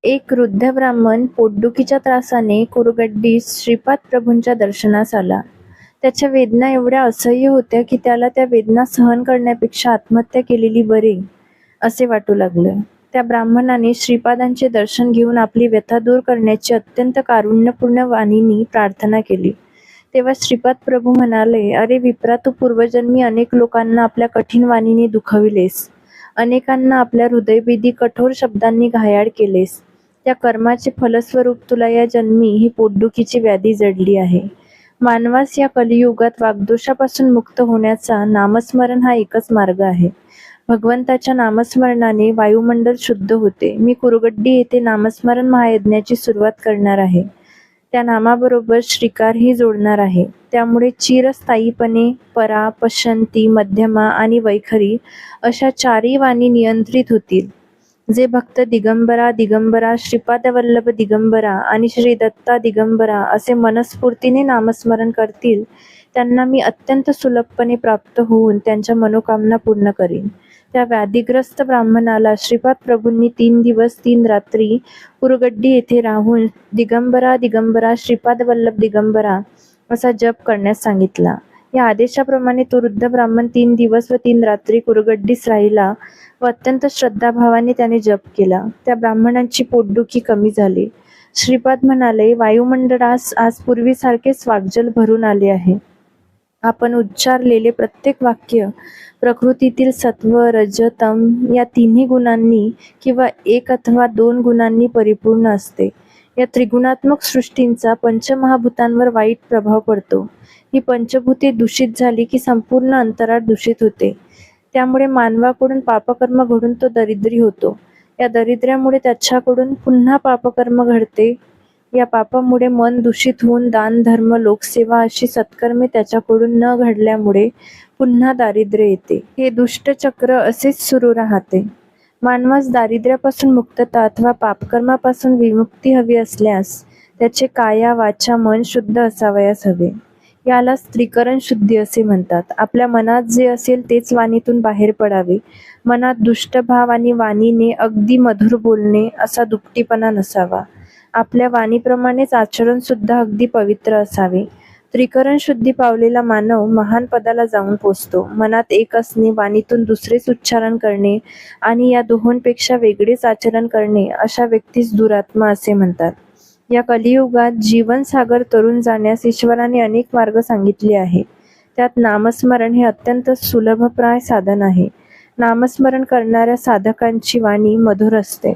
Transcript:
एक वृद्ध ब्राह्मण पोटदुखीच्या त्रासाने कुरगड्डीत श्रीपाद प्रभूंच्या दर्शनास आला. त्याच्या वेदना एवढ्या असह्य होत्या की त्याला त्या वेदना सहन करण्यापेक्षा आत्महत्या केलेली बरी असे वाटू लागलं. त्या ब्राह्मणाने श्रीपादांचे दर्शन घेऊन आपली व्यथा दूर करण्याची अत्यंत कारुण्यपूर्ण वाणीने प्रार्थना केली. तेव्हा श्रीपाद प्रभू म्हणाले, "अरे विप्रा, तू पूर्वजन्मी अनेक लोकांना आपल्या कठीण वाणीने दुखविलेस. अनेकांना आपल्या हृदयभेदी कठोर शब्दांनी घायाळ केलेस. त्या कर्माचे फलस्वरूप तुला या जन्मी ही पोटदुखीची व्याधी जडली आहे. मानवास या कलियुगात वाग्दोषापासून मुक्त होण्याचा नामस्मरण हा एकच मार्ग आहे. भगवंताच्या नामस्मरणाने वायुमंडल शुद्ध होते. मी कुरगड्डी येथे नामस्मरण महायज्ञाची सुरुवात करणार आहे. त्या नामाबरोबर श्रीकारही जोडणार आहे. त्यामुळे चिरस्थायीपणे परा, पश्यंती, मध्यमा आणि वैखरी अशा चारही वाणी नियंत्रित होतील. जे भक्त दिगंबरा दिगंबरा, श्रीपादवल्लभ दिगंबरा आणि श्री दत्ता दिगंबरा असे मनस्फूर्तीने नामस्मरण करतील, त्यांना मी अत्यंत सुलभपणे प्राप्त होऊन त्यांच्या मनोकामना पूर्ण करीन." त्या व्याधिग्रस्त ब्राह्मणाला श्रीपाद प्रभूंनी 3 दिवस 3 रात्री कुरगड्डी येथे राहून दिगंबरा दिगंबरा, श्रीपादवल्लभ दिगंबरा असा जप करण्यास सांगितला. या आदेशाप्रमाणे तो वृद्ध ब्राह्मण 3 दिवस व 3 रात्री कुरगड्डीस राहिला व अत्यंत श्रद्धाभावाने त्याने जप केला. त्या ब्राह्मणांची पोटदुखी कमी झाली. श्रीपाद म्हणाले, "वायुमंडळास आज पूर्वीसारखेच वाग्जल भरून आले आहे. आपण उच्चारलेले प्रत्येक वाक्य प्रकृतीतील सत्व, रज, तम या तिन्ही गुणांनी किंवा 1 अथवा 2 गुणांनी परिपूर्ण असते. या त्रिगुणात्मक सृष्टींचा पंचमहाभूतांवर वाईट प्रभाव पडतो. ही पंचभूते दूषित झाली की संपूर्ण अंतराळ दूषित होते. त्यामुळे मानवाकडून पापकर्म घडून तो दरिद्री होतो. या दारिद्र्यामुळे त्याच्याकडून पुन्हा पापकर्म घडते. या पापामुळे मन दूषित होऊन दान, धर्म, लोकसेवा अशी सत्कर्मे त्याच्याकडून न घडल्यामुळे पुन्हा दारिद्र्य येते. हे दुष्टचक्र असेच सुरू राहते. मानवास दारिद्र्यापासून मुक्तता अथवा पापकर्मापासून विमुक्ती हवी असल्यास त्याचे काया, वाचा, मन शुद्ध असावयास हवे. यालाच त्रिकरण शुद्धी असे म्हणतात. आपल्या मनात जे असेल तेच वाणीतून बाहेर पडावे. मनात दुष्ट भाव आणि वाणीने अगदी मधुर बोलणे असा दुपटीपणा नसावा. आपल्या वाणीप्रमाणेच आचरण सुद्धा अगदी पवित्र असावे. त्रिकरण शुद्धी पावलेला मानव महान पदाला जाऊन पोचतो. मनात एक असणे, वाणीतून दुसरेच उच्चारण करणे आणि या दोहोंपेक्षा वेगळेच आचरण करणे अशा व्यक्तीस दुरात्मा असे म्हणतात. या कलियुगात जीवनसागर तरुण जाण्यास ईश्वराने अनेक मार्ग सांगितले आहे. त्यात नामस्मरण हे अत्यंत सुलभप्राय साधन आहे. नामस्मरण करणाऱ्या साधकांची वाणी मधुर असते.